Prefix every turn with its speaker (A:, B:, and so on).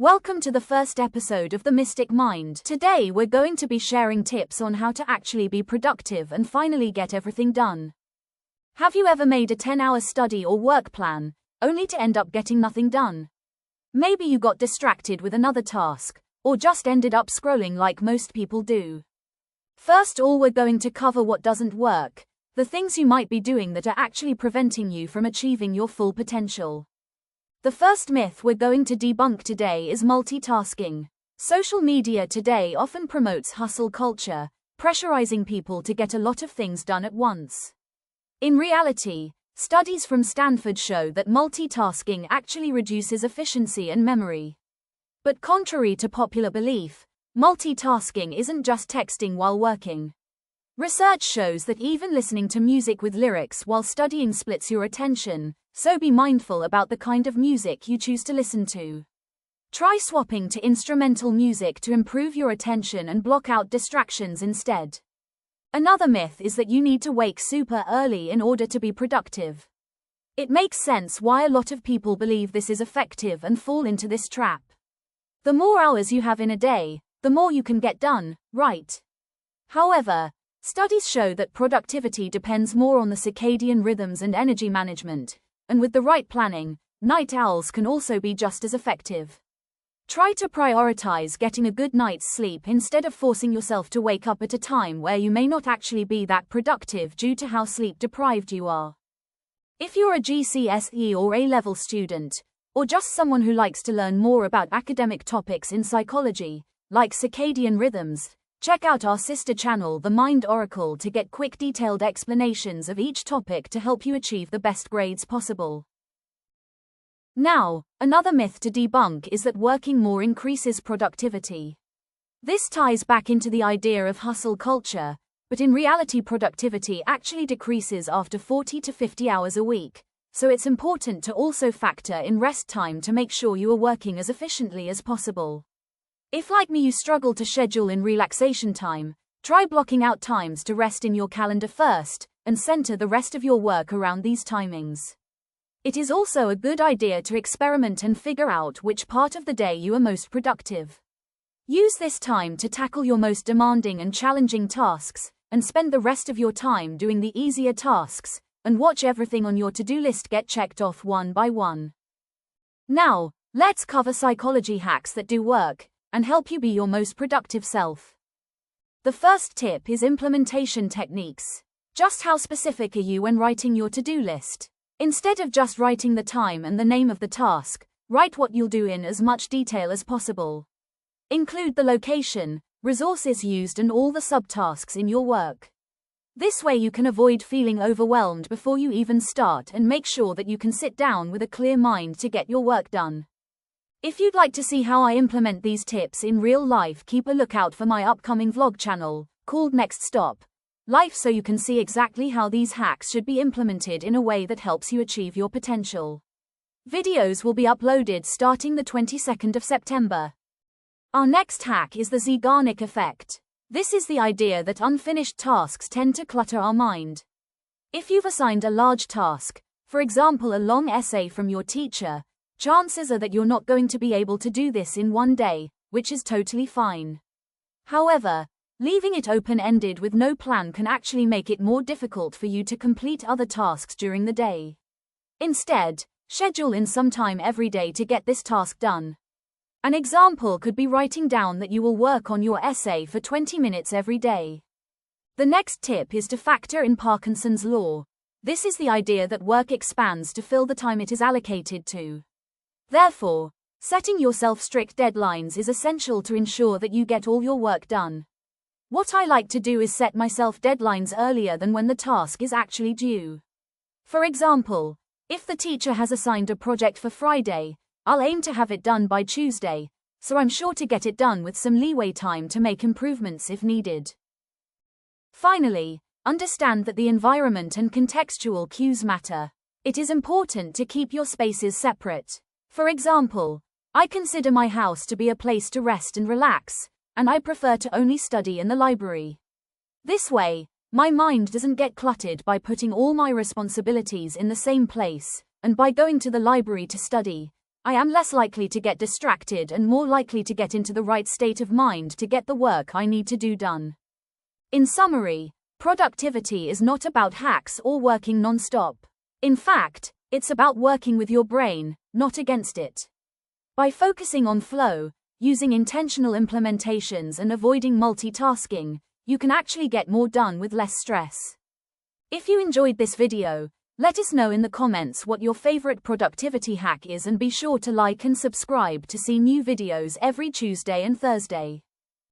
A: Welcome to the first episode of The Mystic Mind. Today we're going to be sharing tips on how to actually be productive and finally get everything done. Have you ever made a 10-hour study or work plan, only to end up getting nothing done? Maybe you got distracted with another task, or just ended up scrolling like most people do. First all we're going to cover what doesn't work, the things you might be doing that are actually preventing you from achieving your full potential. The first myth we're going to debunk today is multitasking. Social media today often promotes hustle culture, pressurizing people to get a lot of things done at once. In reality, studies from Stanford show that multitasking actually reduces efficiency and memory. But contrary to popular belief, multitasking isn't just texting while working. Research shows that even listening to music with lyrics while studying splits your attention, so be mindful about the kind of music you choose to listen to. Try swapping to instrumental music to improve your attention and block out distractions instead. Another myth is that you need to wake super early in order to be productive. It makes sense why a lot of people believe this is effective and fall into this trap. The more hours you have in a day, the more you can get done, right? However, studies show that productivity depends more on the circadian rhythms and energy management, and with the right planning, night owls can also be just as effective. Try to prioritize getting a good night's sleep instead of forcing yourself to wake up at a time where you may not actually be that productive due to how sleep deprived you are. If you're a GCSE or A-level student, or just someone who likes to learn more about academic topics in psychology, like circadian rhythms, check out our sister channel The Mind Oracle to get quick detailed explanations of each topic to help you achieve the best grades possible. Now, another myth to debunk is that working more increases productivity. This ties back into the idea of hustle culture, but in reality productivity actually decreases after 40 to 50 hours a week, so it's important to also factor in rest time to make sure you are working as efficiently as possible. If like me you struggle to schedule in relaxation time, try blocking out times to rest in your calendar first, and center the rest of your work around these timings. It is also a good idea to experiment and figure out which part of the day you are most productive. Use this time to tackle your most demanding and challenging tasks, and spend the rest of your time doing the easier tasks, and watch everything on your to-do list get checked off one by one. Now, let's cover psychology hacks that do work and help you be your most productive self. The first tip is implementation techniques. Just how specific are you when writing your to-do list? Instead of just writing the time and the name of the task, write what you'll do in as much detail as possible. Include the location, resources used and all the subtasks in your work. This way you can avoid feeling overwhelmed before you even start and make sure that you can sit down with a clear mind to get your work done. If you'd like to see how I implement these tips in real life, keep a lookout for my upcoming vlog channel, called Next Stop Life, so you can see exactly how these hacks should be implemented in a way that helps you achieve your potential. Videos will be uploaded starting the 22nd of September. Our next hack is the Zeigarnik effect. This is the idea that unfinished tasks tend to clutter our mind. If you've assigned a large task, for example a long essay from your teacher, chances are that you're not going to be able to do this in one day, which is totally fine. However, leaving it open-ended with no plan can actually make it more difficult for you to complete other tasks during the day. Instead, schedule in some time every day to get this task done. An example could be writing down that you will work on your essay for 20 minutes every day. The next tip is to factor in Parkinson's law. This is the idea that work expands to fill the time it is allocated to. Therefore, setting yourself strict deadlines is essential to ensure that you get all your work done. What I like to do is set myself deadlines earlier than when the task is actually due. For example, if the teacher has assigned a project for Friday, I'll aim to have it done by Tuesday, so I'm sure to get it done with some leeway time to make improvements if needed. Finally, understand that the environment and contextual cues matter. It is important to keep your spaces separate. For example, I consider my house to be a place to rest and relax, and I prefer to only study in the library. This way, my mind doesn't get cluttered by putting all my responsibilities in the same place, and by going to the library to study, I am less likely to get distracted and more likely to get into the right state of mind to get the work I need to do done. In summary, productivity is not about hacks or working non-stop. In fact, it's about working with your brain, not against it. By focusing on flow, using intentional implementations and avoiding multitasking, you can actually get more done with less stress. If you enjoyed this video, let us know in the comments what your favorite productivity hack is, and be sure to like and subscribe to see new videos every Tuesday and Thursday.